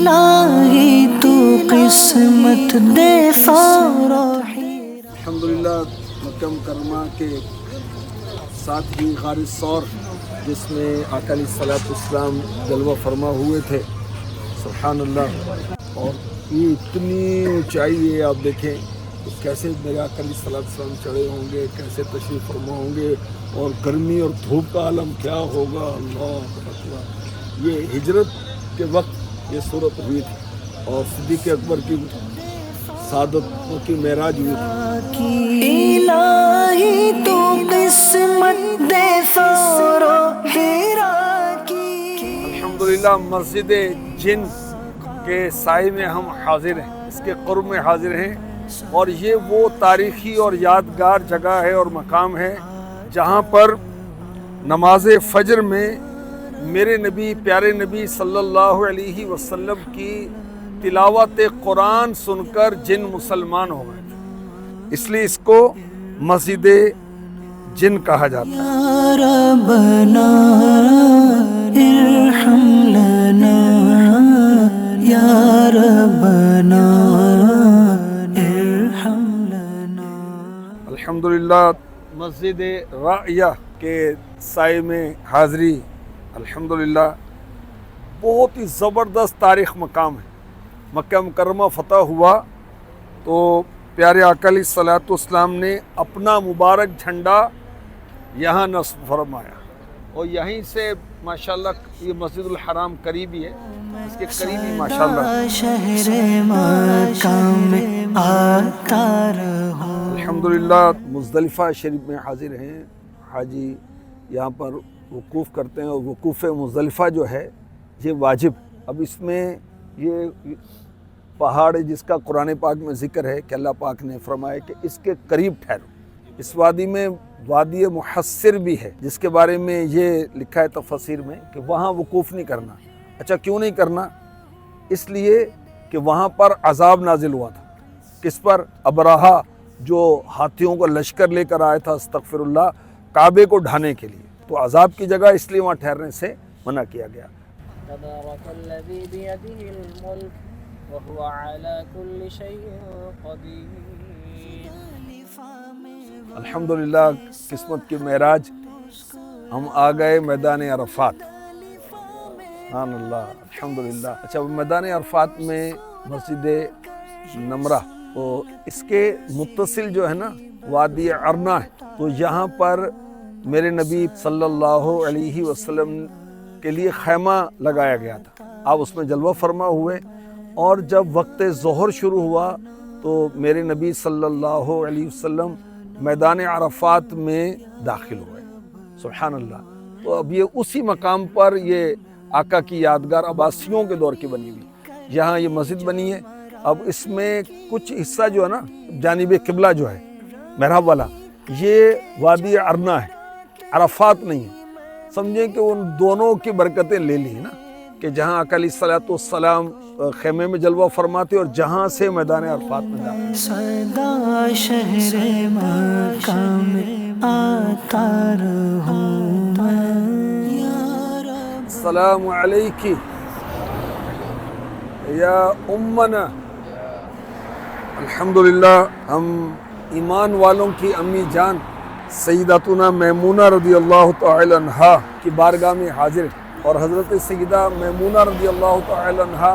الہی تو قسمت دے فراحی۔ الحمدللہ مکہ مکرمہ کے ساتھ ہی غار ثور جس میں آقا علیہ الصلوۃ والسلام جلوہ فرما ہوئے تھے، سبحان اللہ، اور یہ اتنی اونچائی ہے، آپ دیکھیں تو کیسے میرے آقا علیہ الصلوۃ والسلام چڑھے ہوں گے، کیسے تشریف فرما ہوں گے، اور گرمی اور دھوپ کا عالم کیا ہوگا، اللہ اکبر۔ یہ ہجرت کے وقت یہ صورت ہوئی تھی اور صدیق اکبر کی سعادت کی معراج ہوئی تھی۔ الہی تو قسمت دے فراحی۔ الحمدللہ مسجد جن کے سائے میں ہم حاضر ہیں، اس کے قرب میں حاضر ہیں، اور یہ وہ تاریخی اور یادگار جگہ ہے اور مقام ہے جہاں پر نماز فجر میں میرے نبی، پیارے نبی صلی اللہ علیہ وسلم کی تلاوت قرآن سن کر جن مسلمان ہو گئے تھے، اس لیے اس کو مسجد جن کہا جاتا ہے۔ یا ربنا ارحم لنا، یا ربنا ارحم لنا۔ الحمدللہ مسجد رائیہ کے سائے میں حاضری، الحمدللہ بہت ہی زبردست تاریخ مقام ہے۔ مکہ مکرمہ فتح ہوا تو پیارے آقا علیہ الصلوۃ والسلام نے اپنا مبارک جھنڈا یہاں نصب فرمایا، اور یہیں سے ماشاءاللہ یہ مسجد الحرام قریب ہی ہے، اس کے قریب ہی ماشاءاللہ شہر مکہ میں آتا رہوں۔ الحمدللہ مزدلفہ شریف میں حاضر ہیں، حاجی یہاں پر وقوف کرتے ہیں، اور وقوف مزدلفہ جو ہے یہ واجب۔ اب اس میں یہ پہاڑ جس کا قرآن پاک میں ذکر ہے کہ اللہ پاک نے فرمایا کہ اس کے قریب ٹھہرو۔ اس وادی میں وادی محصر بھی ہے، جس کے بارے میں یہ لکھا ہے تفسیر میں کہ وہاں وقوف نہیں کرنا۔ اچھا کیوں نہیں کرنا؟ اس لیے کہ وہاں پر عذاب نازل ہوا تھا۔ کس پر؟ ابرہہ جو ہاتھیوں کو لشکر لے کر آیا تھا، استغفر اللہ، کعبے کو ڈھانے کے لیے، تو عذاب کی جگہ اس لیے وہاں ٹھہرنے سے منع کیا گیا۔ تبارک الذی بیدہ الملک وہو علی کل شیء قدیر۔ الحمدللہ قسمت کی معراج، ہم آ گئے میدان عرفات، سبحان اللہ، الحمدللہ۔ اچھا میدان عرفات میں مسجد نمرہ، تو اس کے متصل جو ہے نا وادی ارنا ہے، تو یہاں پر میرے نبی صلی اللہ علیہ وسلم کے لیے خیمہ لگایا گیا تھا، آپ اس میں جلوہ فرما ہوئے، اور جب وقت ظہر شروع ہوا تو میرے نبی صلی اللہ علیہ وسلم میدان عرفات میں داخل ہوئے، سبحان اللہ۔ تو اب یہ اسی مقام پر یہ آقا کی یادگار عباسیوں کے دور کی بنی ہوئی، یہاں یہ مسجد بنی ہے۔ اب اس میں کچھ حصہ جو ہے نا جانب قبلہ جو ہے محراب والا، یہ وادی ارنا ہے، عرفات نہیں ہے۔ سمجھیں کہ ان دونوں کی برکتیں لے لی نا، کہ جہاں آقا علیہ الصلوۃ والسلام خیمے میں جلوہ فرماتے اور جہاں سے میدان عرفات میں داخل۔ صدا شہر مکہ میں آتا رہوں میں، یا رب۔ السلام علیکی یا امنا۔ الحمدللہ ہم ایمان والوں کی امی جان سیداتنا میمونہ رضی اللہ تعالی عنہا کی بارگاہ میں حاضر ہیں، اور حضرت سیدہ میمونہ رضی اللہ تعالی عنہا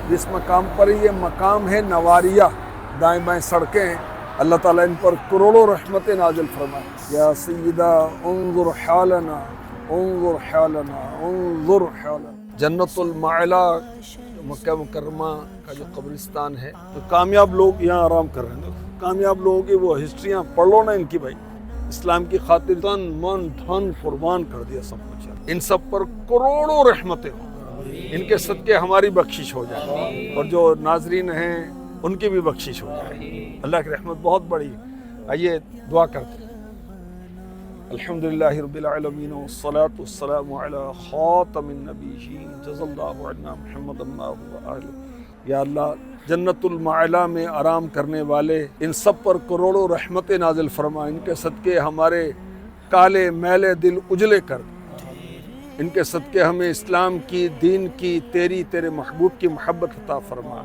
جس مقام پر یہ مقام ہے نواریہ، دائیں بائیں سڑکیں ہیں، اللہ تعالیٰ ان پر کروڑوں رحمتیں نازل فرمائے۔ یا سیدہ انظر حالنا انظر حالنا انظر حالنا۔ جنت المعلا مکہ مکرمہ کا جو قبرستان ہے، تو کامیاب لوگ یہاں آرام کر رہے ہیں۔ کامیاب لوگوں کی وہ ہسٹریاں پڑھ لو نا ان کی، بھائی اسلام کی خاطر تن من دھن قربان کر دیا سب کچھ، ان سب پر کروڑوں رحمتیں ہوں، ان کے صدقے ہماری بخشش ہو جائے، اور جو ناظرین ہیں ان کی بھی بخشش ہو جائے۔ اللہ کی رحمت بہت بڑی ہے۔ آئیے دعا کرتے ہیں۔ الحمدللہ رب العالمین والصلاة والسلام علی خاتم النبیین جزا اللہ عنا محمد اللہ وآلہ۔ یا اللہ جنت المعلا میں آرام کرنے والے ان سب پر کروڑوں رحمتیں نازل فرما، ان کے صدقے ہمارے کالے میلے دل اجلے کر۔ ان کے صدقے ہمیں اسلام کی، دین کی، تیرے محبوب کی محبت عطا فرما۔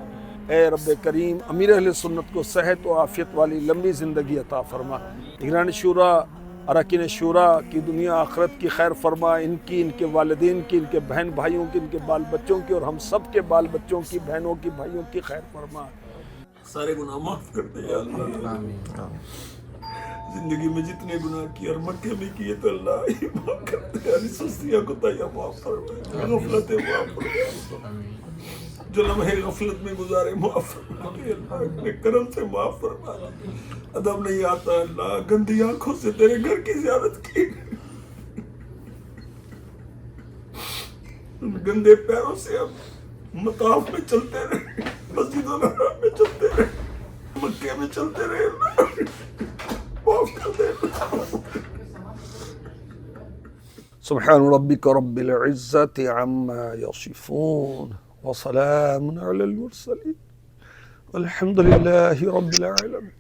اے رب کریم، امیر اہل سنت کو صحت و عافیت والی لمبی زندگی عطا فرما۔ نگران شورا، اراکین شورا کی دنیا آخرت کی خیر فرما، ان کی، ان کے والدین کی، ان کے بہن بھائیوں کی، ان کے بال بچوں کی، اور ہم سب کے بال بچوں کی، بہنوں کی، بھائیوں کی خیر فرما۔ سارے گناہ معاف کر دے یا اللہ۔ زندگی میں جتنے گناہ کیے اور مکے میں کیے تو اللہ ہی معاف کر دے۔ ہماری سستیاں کوتاہیاں معاف فرما، غفلتیں معاف فرما، جو لمحے غفلت میں گزارے معاف فرما دے اللہ، اپنے کرم سے معاف فرما دے۔ ادب نہیں آتا اللہ، گندی آنکھوں سے تیرے گھر کی زیارت کی، ان گندے پیروں سے ہم مطاف میں چلتے رہے، مسجد الحرام میں چلتے رہے، مکے میں چلتے رہے اللہ، معاف کر دے اللہ۔ سبحان ربک رب العزت عما یصفون وسلام علی المرسلین والحمد للہ رب العالمین۔